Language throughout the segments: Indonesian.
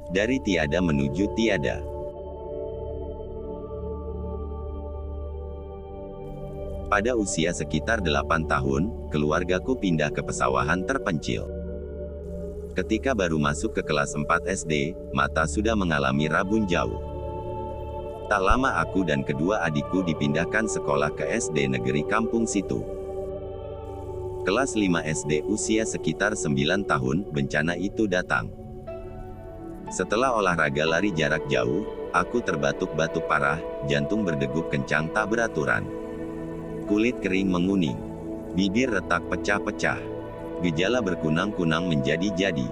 Dari tiada menuju tiada. Pada usia sekitar 8 tahun, keluargaku pindah ke pesawahan terpencil. Ketika baru masuk ke kelas 4 SD, mata sudah mengalami rabun jauh. Tak lama aku dan kedua adikku dipindahkan sekolah ke SD negeri kampung situ. Kelas 5 SD usia sekitar 9 tahun, bencana itu datang. Setelah olahraga lari jarak jauh, aku terbatuk-batuk parah, jantung berdegup kencang tak beraturan. Kulit kering menguning. Bibir retak pecah-pecah. Gejala berkunang-kunang menjadi-jadi.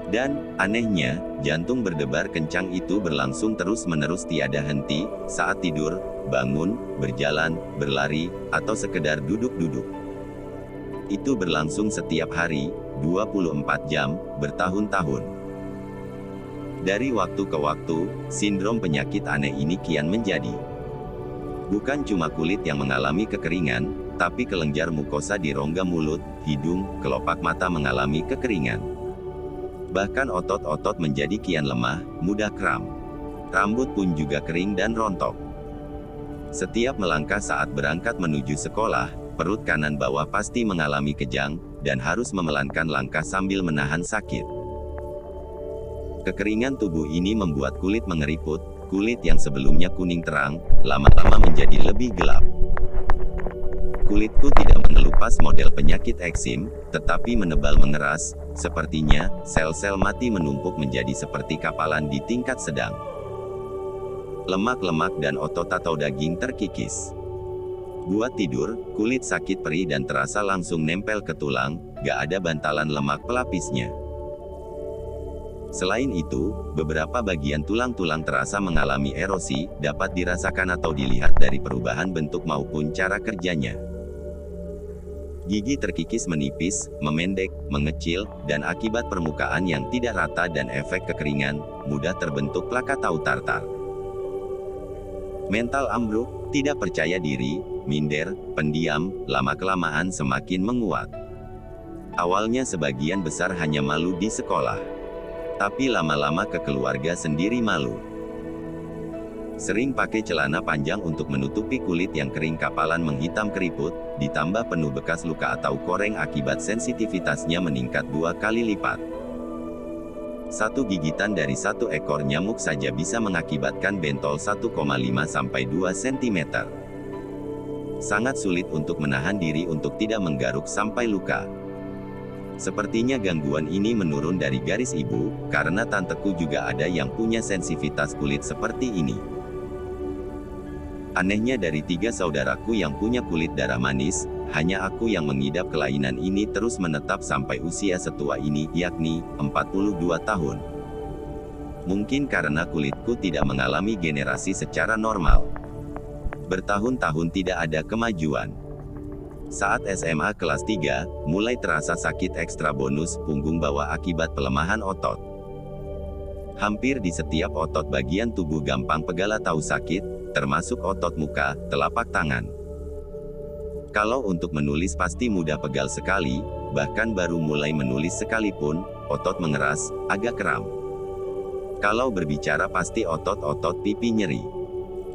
Dan, anehnya, jantung berdebar kencang itu berlangsung terus-menerus tiada henti, saat tidur, bangun, berjalan, berlari, atau sekedar duduk-duduk. Itu berlangsung setiap hari, 24 jam, bertahun-tahun. Dari waktu ke waktu, sindrom penyakit aneh ini kian menjadi. Bukan cuma kulit yang mengalami kekeringan, tapi kelenjar mukosa di rongga mulut, hidung, kelopak mata mengalami kekeringan. Bahkan otot-otot menjadi kian lemah, mudah kram. Rambut pun juga kering dan rontok. Setiap melangkah saat berangkat menuju sekolah, perut kanan bawah pasti mengalami kejang, dan harus memelankan langkah sambil menahan sakit. Kekeringan tubuh ini membuat kulit mengeriput. Kulit yang sebelumnya kuning terang, lama-lama menjadi lebih gelap. Kulitku tidak mengelupas model penyakit eksim, tetapi menebal mengeras, sepertinya, sel-sel mati menumpuk menjadi seperti kapalan di tingkat sedang. Lemak-lemak dan otot atau daging terkikis. Buat tidur, kulit sakit perih dan terasa langsung nempel ke tulang, gak ada bantalan lemak pelapisnya. Selain itu, beberapa bagian tulang-tulang terasa mengalami erosi, dapat dirasakan atau dilihat dari perubahan bentuk maupun cara kerjanya. Gigi terkikis menipis, memendek, mengecil, dan akibat permukaan yang tidak rata dan efek kekeringan, mudah terbentuk plak atau tartar. Mental ambruk, tidak percaya diri, minder, pendiam, lama-kelamaan semakin menguat. Awalnya sebagian besar hanya malu di sekolah. Tapi lama-lama ke keluarga sendiri malu. Sering pakai celana panjang untuk menutupi kulit yang kering kapalan menghitam keriput, ditambah penuh bekas luka atau koreng akibat sensitivitasnya meningkat 2 kali lipat. Satu gigitan dari satu ekor nyamuk saja bisa mengakibatkan bentol 1,5 sampai 2 cm. Sangat sulit untuk menahan diri untuk tidak menggaruk sampai luka. Sepertinya gangguan ini menurun dari garis ibu, karena tanteku juga ada yang punya sensitivitas kulit seperti ini. Anehnya dari 3 saudaraku yang punya kulit darah manis, hanya aku yang mengidap kelainan ini terus menetap sampai usia setua ini, yakni 42 tahun. Mungkin karena kulitku tidak mengalami generasi secara normal. Bertahun-tahun tidak ada kemajuan. Saat SMA kelas 3, mulai terasa sakit ekstra bonus punggung bawah akibat pelemahan otot. Hampir di setiap otot bagian tubuh gampang pegal atau sakit, termasuk otot muka, telapak tangan. Kalau untuk menulis pasti mudah pegal sekali, bahkan baru mulai menulis sekalipun, otot mengeras, agak kram. Kalau berbicara pasti otot-otot pipi nyeri.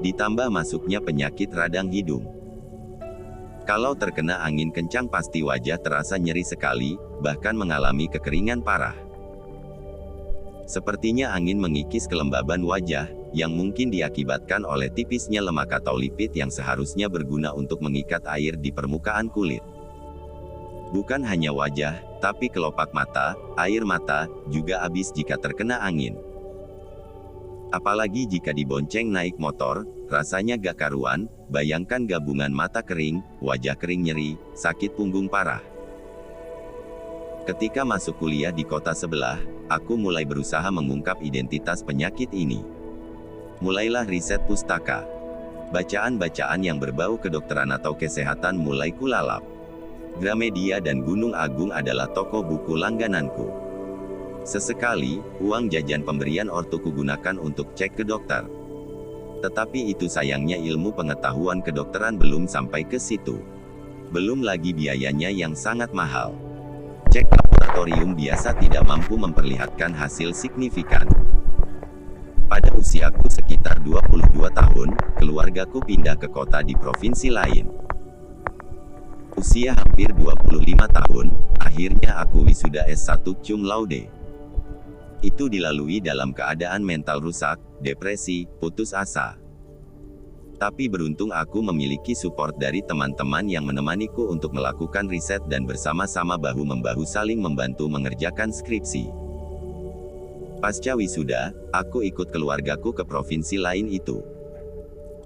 Ditambah masuknya penyakit radang hidung. Kalau terkena angin kencang pasti wajah terasa nyeri sekali, bahkan mengalami kekeringan parah. Sepertinya angin mengikis kelembaban wajah, yang mungkin diakibatkan oleh tipisnya lemak atau lipid yang seharusnya berguna untuk mengikat air di permukaan kulit. Bukan hanya wajah, tapi kelopak mata, air mata, juga habis jika terkena angin. Apalagi jika dibonceng naik motor, rasanya gak karuan, bayangkan gabungan mata kering, wajah kering nyeri, sakit punggung parah. Ketika masuk kuliah di kota sebelah, aku mulai berusaha mengungkap identitas penyakit ini. Mulailah riset pustaka. Bacaan-bacaan yang berbau kedokteran atau kesehatan mulai kulalap. Gramedia dan Gunung Agung adalah toko buku langgananku. Sesekali, uang jajan pemberian ortuku gunakan untuk cek ke dokter. Tetapi itu sayangnya ilmu pengetahuan kedokteran belum sampai ke situ. Belum lagi biayanya yang sangat mahal. Cek laboratorium laboratorium biasa tidak mampu memperlihatkan hasil signifikan. Pada usiaku sekitar 22 tahun, keluargaku pindah ke kota di provinsi lain. Usia hampir 25 tahun, akhirnya aku wisuda S1 cum laude. Itu dilalui dalam keadaan mental rusak, depresi, putus asa. Tapi beruntung aku memiliki support dari teman-teman yang menemaniku untuk melakukan riset dan bersama-sama bahu-membahu saling membantu mengerjakan skripsi. Pasca wisuda, aku ikut keluargaku ke provinsi lain itu.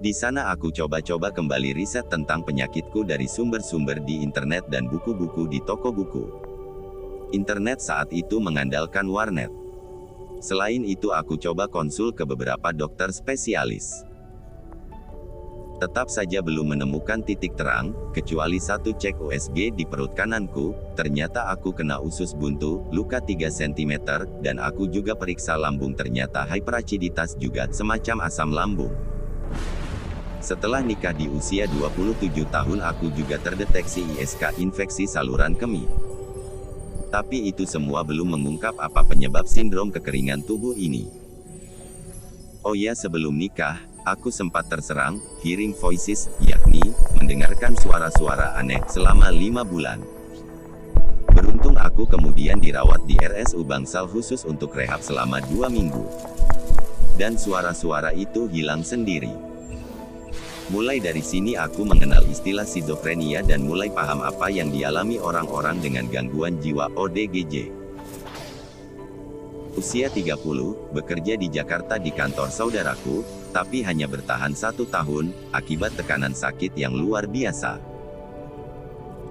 Di sana aku coba-coba kembali riset tentang penyakitku dari sumber-sumber di internet dan buku-buku di toko buku. Internet saat itu mengandalkan warnet. Selain itu aku coba konsul ke beberapa dokter spesialis. Tetap saja belum menemukan titik terang, kecuali satu cek USG di perut kananku, ternyata aku kena usus buntu, luka 3 cm, dan aku juga periksa lambung ternyata hiperaciditas juga, semacam asam lambung. Setelah nikah di usia 27 tahun aku juga terdeteksi ISK, infeksi saluran kemih. Tapi itu semua belum mengungkap apa penyebab sindrom kekeringan tubuh ini. Oh ya, sebelum nikah, aku sempat terserang hearing voices, yakni mendengarkan suara-suara aneh selama 5 bulan. Beruntung aku kemudian dirawat di RSU Bangsal khusus untuk rehab selama 2 minggu. Dan suara-suara itu hilang sendiri. Mulai dari sini aku mengenal istilah skizofrenia dan mulai paham apa yang dialami orang-orang dengan gangguan jiwa ODGJ. Usia 30, bekerja di Jakarta di kantor saudaraku, tapi hanya bertahan 1 tahun, akibat tekanan sakit yang luar biasa.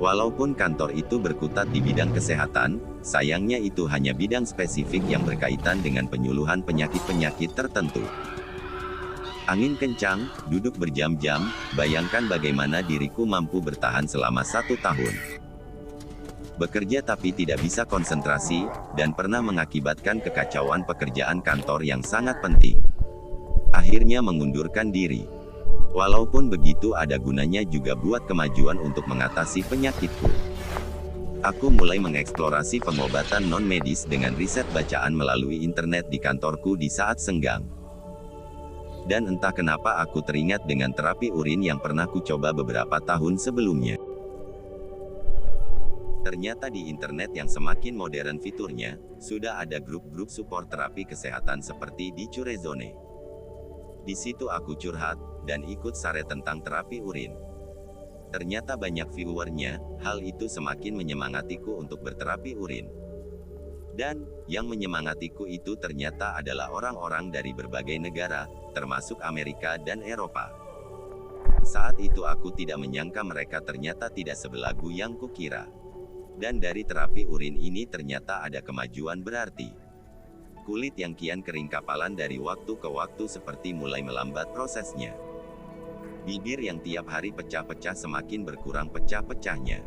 Walaupun kantor itu berkutat di bidang kesehatan, sayangnya itu hanya bidang spesifik yang berkaitan dengan penyuluhan penyakit-penyakit tertentu. Angin kencang, duduk berjam-jam, bayangkan bagaimana diriku mampu bertahan selama 1 tahun. Bekerja tapi tidak bisa konsentrasi, dan pernah mengakibatkan kekacauan pekerjaan kantor yang sangat penting. Akhirnya mengundurkan diri. Walaupun begitu ada gunanya juga buat kemajuan untuk mengatasi penyakitku. Aku mulai mengeksplorasi pengobatan non-medis dengan riset bacaan melalui internet di kantorku di saat senggang. Dan entah kenapa aku teringat dengan terapi urin yang pernah kucoba beberapa tahun sebelumnya. Ternyata di internet yang semakin modern fiturnya, sudah ada grup-grup support terapi kesehatan seperti di Curezone. Di situ aku curhat, dan ikut share tentang terapi urin. Ternyata banyak viewernya, hal itu semakin menyemangatiku untuk berterapi urin. Dan, yang menyemangatiku itu ternyata adalah orang-orang dari berbagai negara, termasuk Amerika dan Eropa. Saat itu aku tidak menyangka mereka ternyata tidak sebelagu yang kukira. Dan dari terapi urin ini ternyata ada kemajuan berarti. Kulit yang kian kering kapalan dari waktu ke waktu seperti mulai melambat prosesnya. Bibir yang tiap hari pecah-pecah semakin berkurang pecah-pecahnya.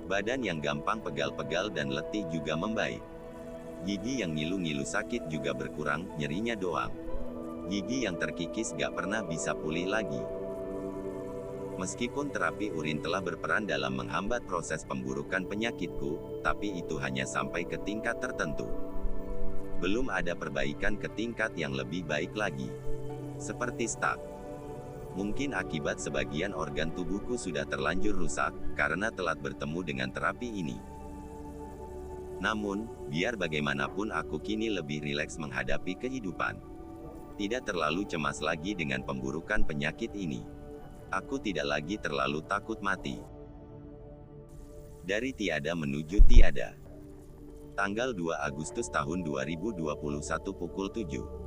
Badan yang gampang pegal-pegal dan letih juga membaik. Gigi yang ngilu-ngilu sakit juga berkurang, nyerinya doang. Gigi yang terkikis gak pernah bisa pulih lagi. Meskipun terapi urin telah berperan dalam menghambat proses pemburukan penyakitku, tapi itu hanya sampai ke tingkat tertentu. Belum ada perbaikan ke tingkat yang lebih baik lagi. Seperti stak. Mungkin akibat sebagian organ tubuhku sudah terlanjur rusak, karena telat bertemu dengan terapi ini. Namun, biar bagaimanapun aku kini lebih rileks menghadapi kehidupan. Tidak terlalu cemas lagi dengan pemburukan penyakit ini. Aku tidak lagi terlalu takut mati. Dari tiada menuju tiada. Tanggal 2 Agustus tahun 2021 pukul 7.